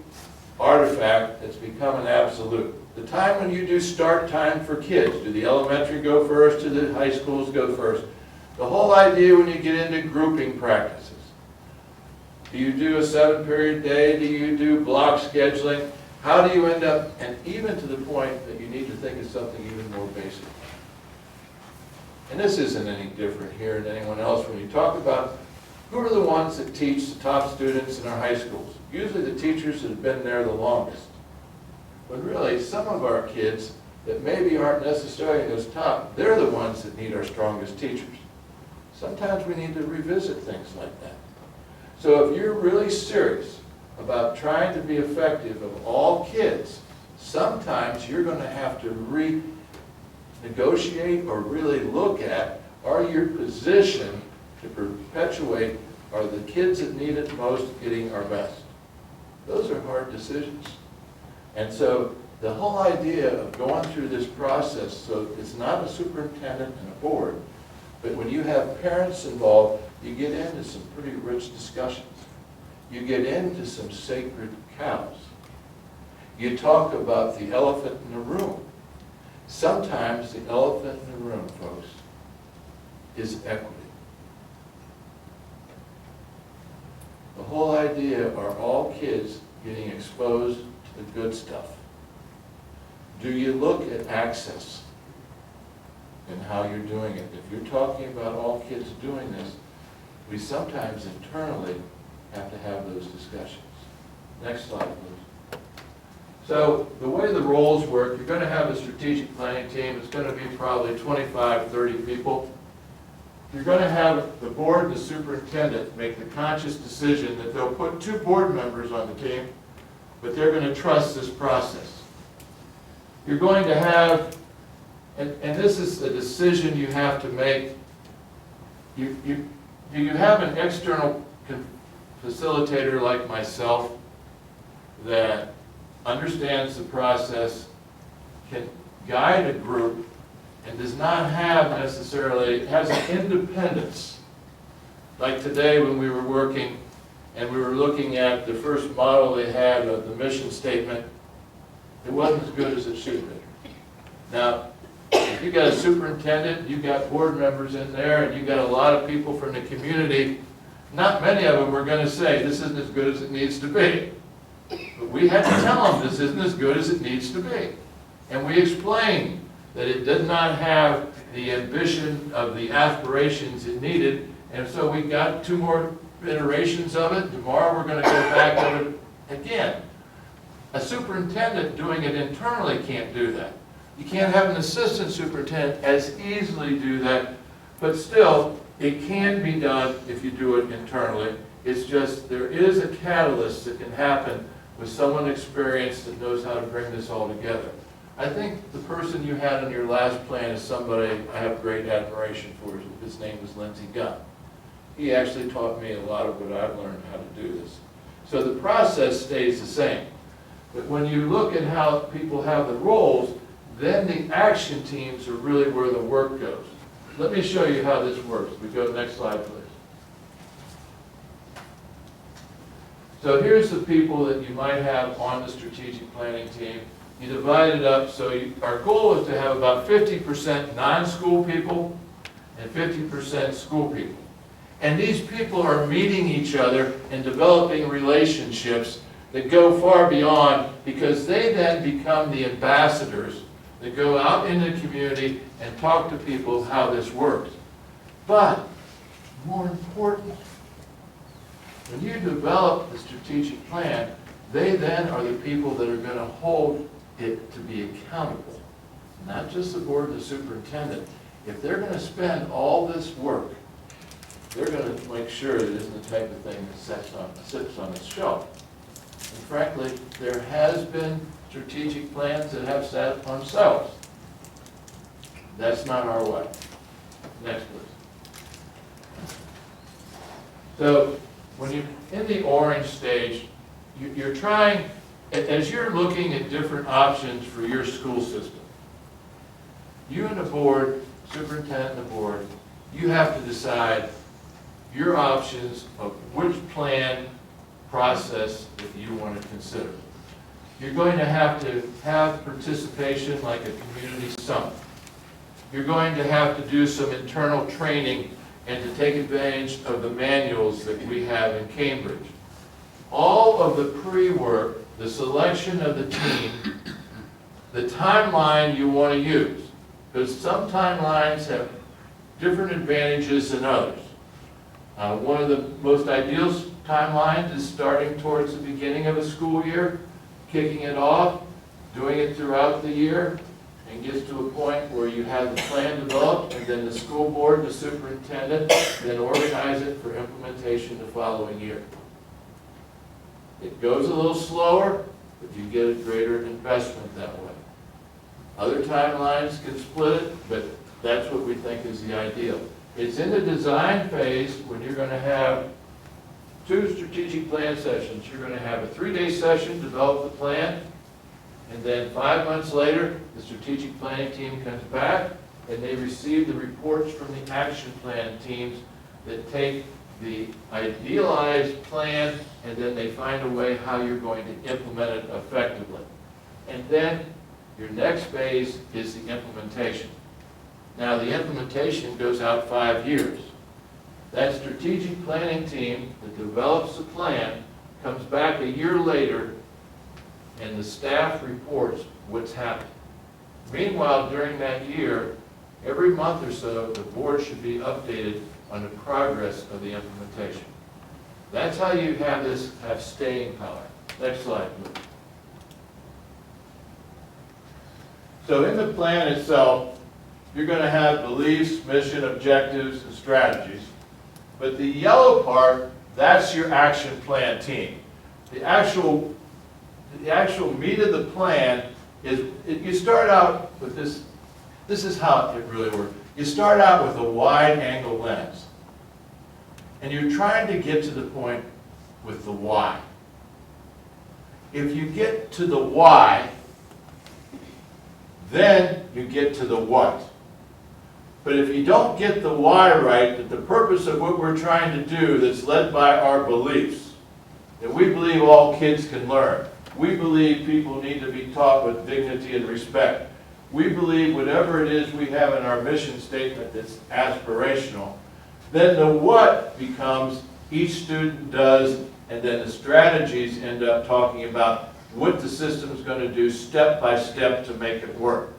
artifact that's become an absolute. The time when you do start time for kids, do the elementary go first, do the high schools go first? The whole idea when you get into grouping practices. Do you do a 7-period day? Do you do block scheduling? How do you end up, and even to the point that you need to think of something even more basic. And this isn't any different here than anyone else. When you talk about who are the ones that teach the top students in our high schools, usually the teachers that have been there the longest. But really, some of our kids that maybe aren't necessarily those top, they're the ones that need our strongest teachers. Sometimes we need to revisit things like that. So if you're really serious about trying to be effective of all kids, sometimes you're going to have to renegotiate or really look at, are you positioned to perpetuate, are the kids that need it most getting our best? Those are hard decisions. And so the whole idea of going through this process, so it's not a superintendent and a board, but when you have parents involved, you get into some pretty rich discussions. You get into some sacred cows. You talk about the elephant in the room. Sometimes the elephant in the room, folks, is equity. The whole idea are all kids getting exposed to the good stuff. Do you look at access and how you're doing it? If you're talking about all kids doing this, we sometimes internally have to have those discussions. Next slide, please. So the way the roles work, you're going to have a strategic planning team. It's going to be probably 25, 30 people. You're going to have the board and the superintendent make the conscious decision that they'll put 2 board members on the team, but they're going to trust this process. You're going to have, and this is a decision you have to make, do you have an external facilitator like myself that understands the process, can guide a group, and does not have necessarily, has an independence. Like today when we were working and we were looking at the first model they had of the mission statement, it wasn't as good as it should have been. Now, if you got a superintendent, you got board members in there, and you got a lot of people from the community, not many of them are going to say, this isn't as good as it needs to be. But we had to tell them this isn't as good as it needs to be. And we explained that it did not have the ambition of the aspirations it needed, And so we got 2 more iterations of it. Tomorrow, we're gonna go back over it again. A superintendent doing it internally can't do that. You can't have an assistant superintendent as easily do that, but still, it can be done if you do it internally. It's just, there is a catalyst that can happen with someone experienced that knows how to bring this all together. I think the person you had on your last plan is somebody I have great admiration for. His name was Lindsey Gunn. He actually taught me a lot of what I've learned how to do this. So the process stays the same. But when you look at how people have the roles, then the action teams are really where the work goes. Let me show you how this works. We go to the next slide, please. So here's the people that you might have on the strategic planning team. You divide it up, so our goal is to have about 50% non-school people and 50% school people. And these people are meeting each other and developing relationships that go far beyond, because they then become the ambassadors that go out in the community and talk to people how this works. But more important, when you develop the strategic plan, they then are the people that are going to hold it to be accountable. Not just the board and the superintendent. If they're going to spend all this work, they're going to make sure it isn't the type of thing that sits on its shelf. And frankly, there has been strategic plans that have sat on shelves. That's not our way. Next, please. So, when you're in the orange stage, you're trying, as you're looking at different options for your school system, you and the board, superintendent and the board, you have to decide your options of which plan process that you want to consider. You're going to have participation like a community summit. You're going to have to do some internal training and to take advantage of the manuals that we have in Cambridge. All of the pre-work, the selection of the team, the timeline you want to use, because some timelines have different advantages than others. One of the most ideal timelines is starting towards the beginning of a school year, kicking it off, doing it throughout the year, and gets to a point where you have the plan developed, and then the school board, the superintendent, then organize it for implementation the following year. It goes a little slower, but you get a greater investment that way. Other timelines can split it, but that's what we think is the ideal. It's in the design phase when you're going to have 2 strategic plan sessions. You're going to have a 3-day session, develop the plan, and then 5 months later, the strategic planning team comes back and they receive the reports from the action plan teams that take the idealized plan and then they find a way how you're going to implement it effectively. And then your next phase is the implementation. Now the implementation goes out 5 years. That strategic planning team that develops the plan comes back a year later and the staff reports what's happened. Meanwhile, during that year, every month or so, the board should be updated on the progress of the implementation. That's how you have staying power. Next slide, please. So in the plan itself, you're going to have beliefs, mission, objectives, and strategies. But the yellow part, that's your action plan team. The actual meat of the plan is, you start out with this. This is how it really works. You start out with a wide angle lens. And you're trying to get to the point with the why. If you get to the why, then you get to the what. But if you don't get the why right, that the purpose of what we're trying to do that's led by our beliefs, that we believe all kids can learn, we believe people need to be taught with dignity and respect, we believe whatever it is we have in our mission statement that's aspirational, then the what becomes each student does, and then the strategies end up talking about what the system is going to do step by step to make it work.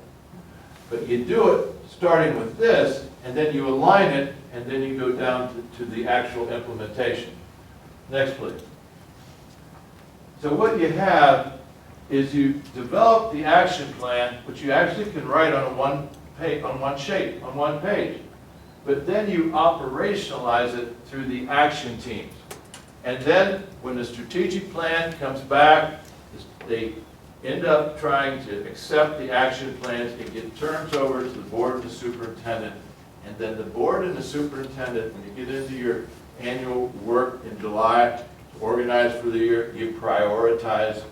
But you do it starting with this, and then you align it, and then you go down to the actual implementation. Next, please. So what you have is you develop the action plan, which you actually can write on one page, on one page. But then you operationalize it through the action teams. And then when the strategic plan comes back, they end up trying to accept the action plans. It gets turned over to the board and the superintendent. And then the board and the superintendent, when you get into your annual work in July, organize for the year, you prioritize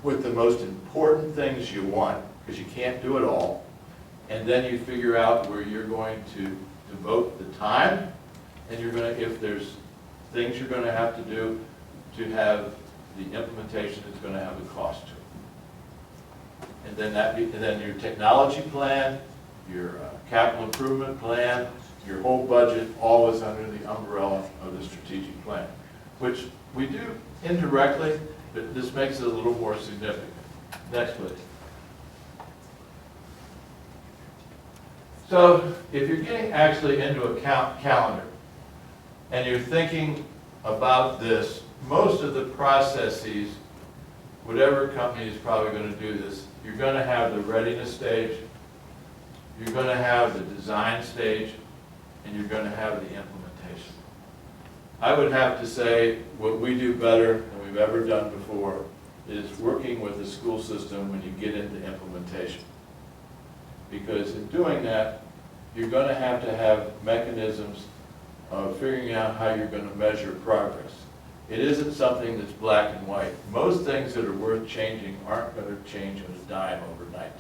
with the most important things you want, because you can't do it all. And then you figure out where you're going to devote the time, and you're going to, if there's things you're going to have to do to have the implementation, it's going to have a cost to it. And then your technology plan, your capital improvement plan, your whole budget, all is under the umbrella of the strategic plan, which we do indirectly, but this makes it a little more significant. Next, please. So if you're getting actually into a calendar and you're thinking about this, most of the processes, whatever company is probably going to do this, you're going to have the readiness stage, you're going to have the design stage, and you're going to have the implementation. I would have to say what we do better than we've ever done before is working with the school system when you get into implementation. Because in doing that, you're going to have mechanisms of figuring out how you're going to measure progress. It isn't something that's black and white. Most things that are worth changing aren't going to change on a dime overnight.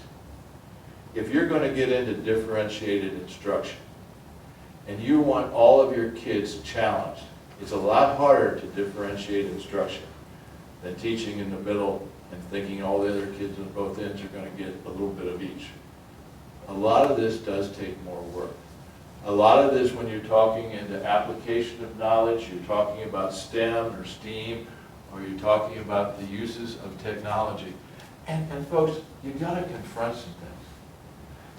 If you're going to get into differentiated instruction and you want all of your kids challenged, it's a lot harder to differentiate instruction than teaching in the middle and thinking all the other kids on both ends are going to get a little bit of each. A lot of this does take more work. A lot of this, when you're talking into application of knowledge, you're talking about STEM or STEAM, or you're talking about the uses of technology. And folks, you've got to confront some things.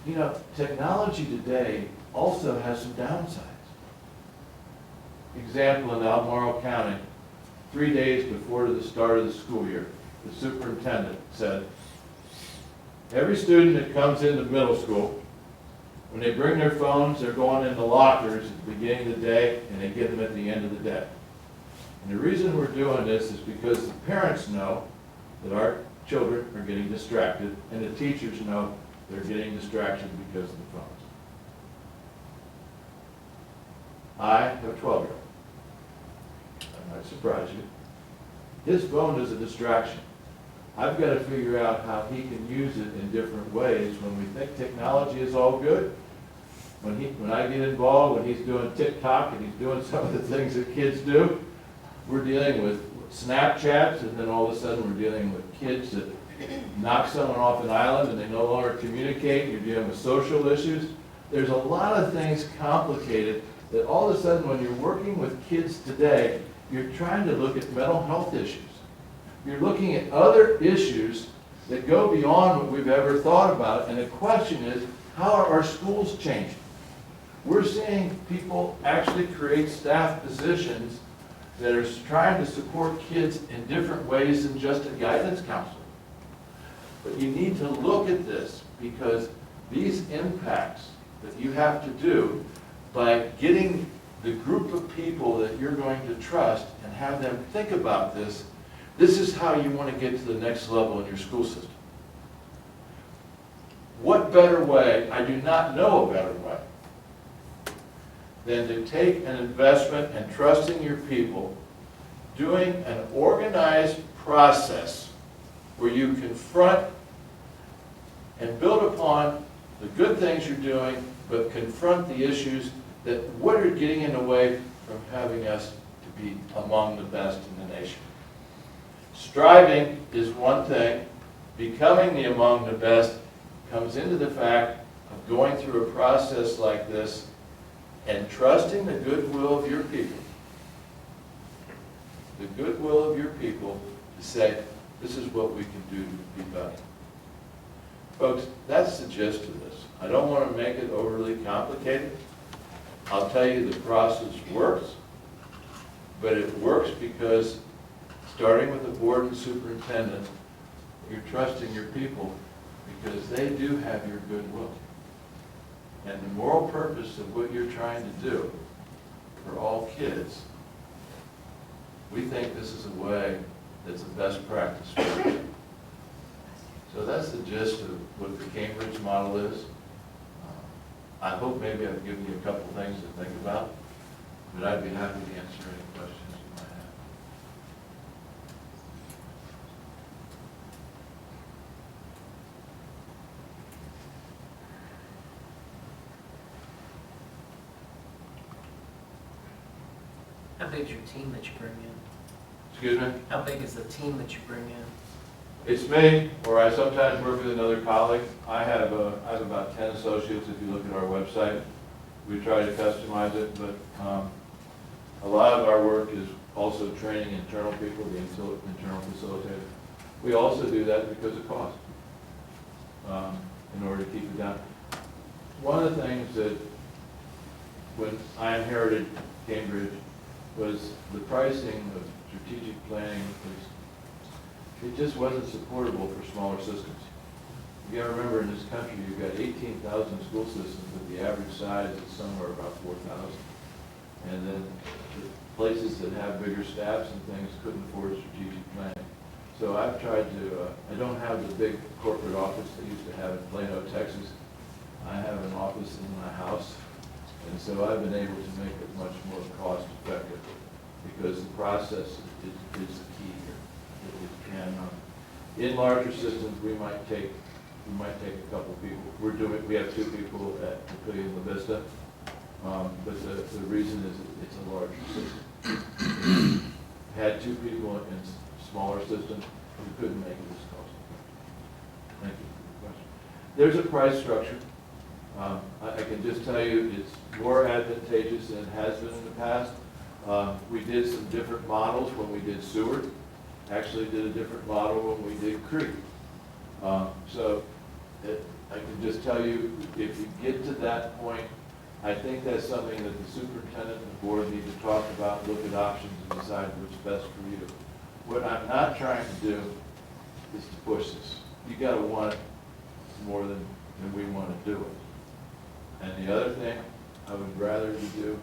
You know, technology today also has some downsides. Example, in Albemarle County, 3 days before the start of the school year, the superintendent said, every student that comes into middle school, when they bring their phones, they're going in the lockers at the beginning of the day, and they get them at the end of the day. And the reason we're doing this is because the parents know that our children are getting distracted, and the teachers know they're getting distracted because of the phones. I have a 12-year-old. That might surprise you. His phone is a distraction. I've got to figure out how he can use it in different ways. When we think technology is all good, when I get involved, when he's doing TikTok and he's doing some of the things that kids do, we're dealing with Snapchats, and then all of a sudden we're dealing with kids that knock someone off an island and they no longer communicate. You're dealing with social issues. There's a lot of things complicated that all of a sudden when you're working with kids today, you're trying to look at mental health issues. You're looking at other issues that go beyond what we've ever thought about, and the question is, how are our schools changing? We're seeing people actually create staff positions that are trying to support kids in different ways than just a guidance counselor. But you need to look at this, because these impacts that you have to do by getting the group of people that you're going to trust and have them think about this, this is how you want to get to the next level in your school system. What better way, I do not know a better way, than to take an investment and trusting your people, doing an organized process where you confront and build upon the good things you're doing, but confront the issues that what are getting in the way from having us to be among the best in the nation. Striving is one thing. Becoming the among the best comes into the fact of going through a process like this and trusting the goodwill of your people. The goodwill of your people to say, this is what we can do to be better. Folks, that's the gist of this. I don't want to make it overly complicated. I'll tell you, the process works, but it works because starting with the board and superintendent, you're trusting your people because they do have your goodwill. And the moral purpose of what you're trying to do for all kids, we think this is a way that's the best practice for them. So that's the gist of what the Cambridge model is. I hope maybe I've given you a couple things to think about, but I'd be happy to answer any questions you might have. How big is your team that you bring in? Excuse me? How big is the team that you bring in? It's me, or I sometimes work with another colleague. I have about 10 associates if you look at our website. We try to customize it, but a lot of our work is also training internal people, the internal facilitators. We also do that because of cost, in order to keep it down. One of the things that, when I inherited Cambridge, was the pricing of strategic planning it just wasn't supportable for smaller systems. You gotta remember, in this country, you've got 18,000 school systems, but the average size is somewhere about 4,000. And then the places that have bigger staffs and things couldn't afford strategic planning. So I've tried to, I don't have the big corporate office they used to have in Plano, Texas. I have an office in my house, and so I've been able to make it much more cost effective because the process is the key here. And in larger systems, we might take a couple people. We have 2 people at the Pavilion La Vista, but the reason is it's a larger system. Had 2 people in smaller systems, we couldn't make it as cost effective. Thank you for the question. There's a price structure. I can just tell you it's more advantageous than it has been in the past. We did some different models when we did Seward. Actually did a different model when we did Creek. I can just tell you, if you get to that point, I think that's something that the superintendent and the board need to talk about, look at options and decide what's best for you. What I'm not trying to do is to push this. You gotta want it more than we want to do it. And the other thing I would rather you do,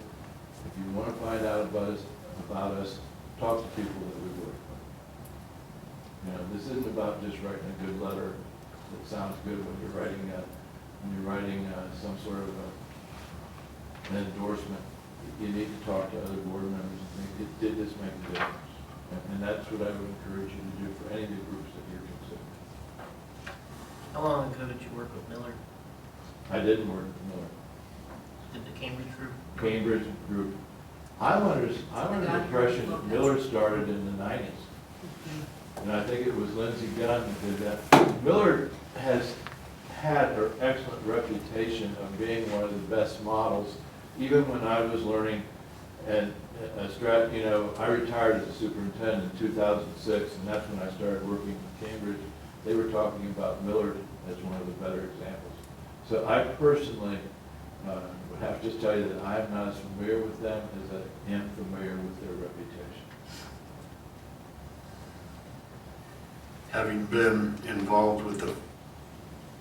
if you want to find out about us, talk to people that we work with. You know, this isn't about just writing a good letter that sounds good when you're writing some sort of an endorsement. You need to talk to other board members and think, did this make a difference? And that's what I would encourage you to do for any of the groups that you're considering. How long ago did you work with Miller? I didn't work with Miller. Did the Cambridge group? Cambridge group. I'm under the impression that Miller started in the 90s. And I think it was Lindsey Gunn who did that. Miller has had her excellent reputation of being one of the best models, even when I was learning. And I retired as a superintendent in 2006, and that's when I started working with Cambridge. They were talking about Miller as one of the better examples. So I personally would have to just tell you that I'm not as familiar with them as I am familiar with their reputation. Having been involved with the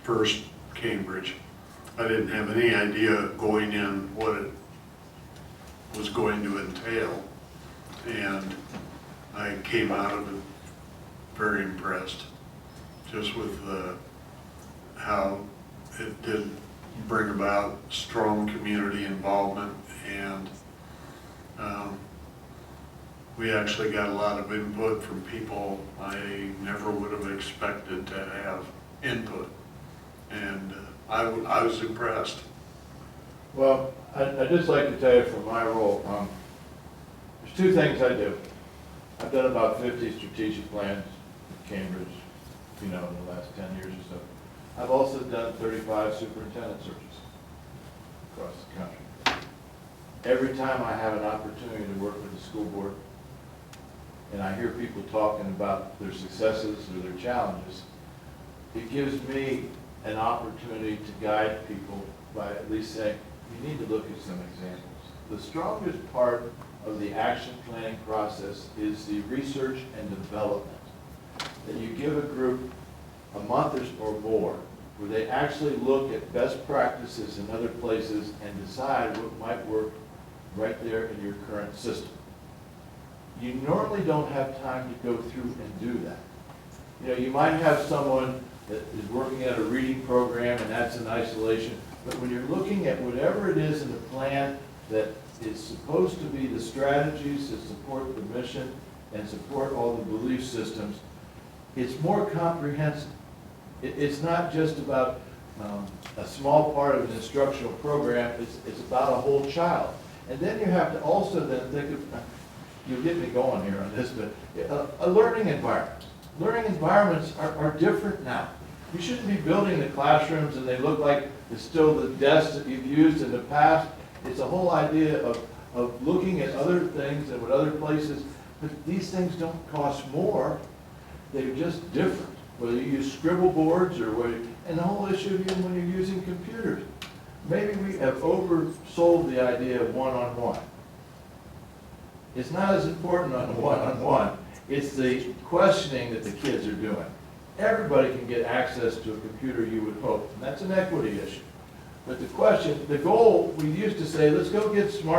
first Cambridge, I didn't have any idea going in what it was going to entail, and I came out of it very impressed, just with how it did bring about strong community involvement, and we actually got a lot of input from people I never would have expected to have input, and I was impressed. Well, I'd just like to tell you from my role, there's 2 things I do. I've done about 50 strategic plans at Cambridge, in the last 10 years or so. I've also done 35 superintendent searches across the country. Every time I have an opportunity to work with the school board, and I hear people talking about their successes or their challenges, it gives me an opportunity to guide people by at least saying, you need to look at some examples. the strongest part of the action planning process is the research and development. That you give a group a month or more, where they actually look at best practices in other places and decide what might work right there in your current system. You normally don't have time to go through and do that. You know, you might have someone that is working at a reading program and that's in isolation, but when you're looking at whatever it is in the plan that is supposed to be the strategies that support the mission and support all the belief systems, it's more comprehensive. It's not just about a small part of an instructional program, it's about a whole child. And then you have to also then think of, you'll get me going here on this, but a learning environment. Learning environments are different now. You shouldn't be building the classrooms and they look like it's still the desks that you've used in the past. It's a whole idea of looking at other things and what other places, but these things don't cost more, they're just different. Whether you use scribble boards or whether, and the whole issue of even when you're using computers. Maybe we have oversold the idea of one-on-one. It's not as important on the one-on-one. It's the questioning that the kids are doing. Everybody can get access to a computer, you would hope, and that's an equity issue. But the question, the goal, we used to say, let's go get smart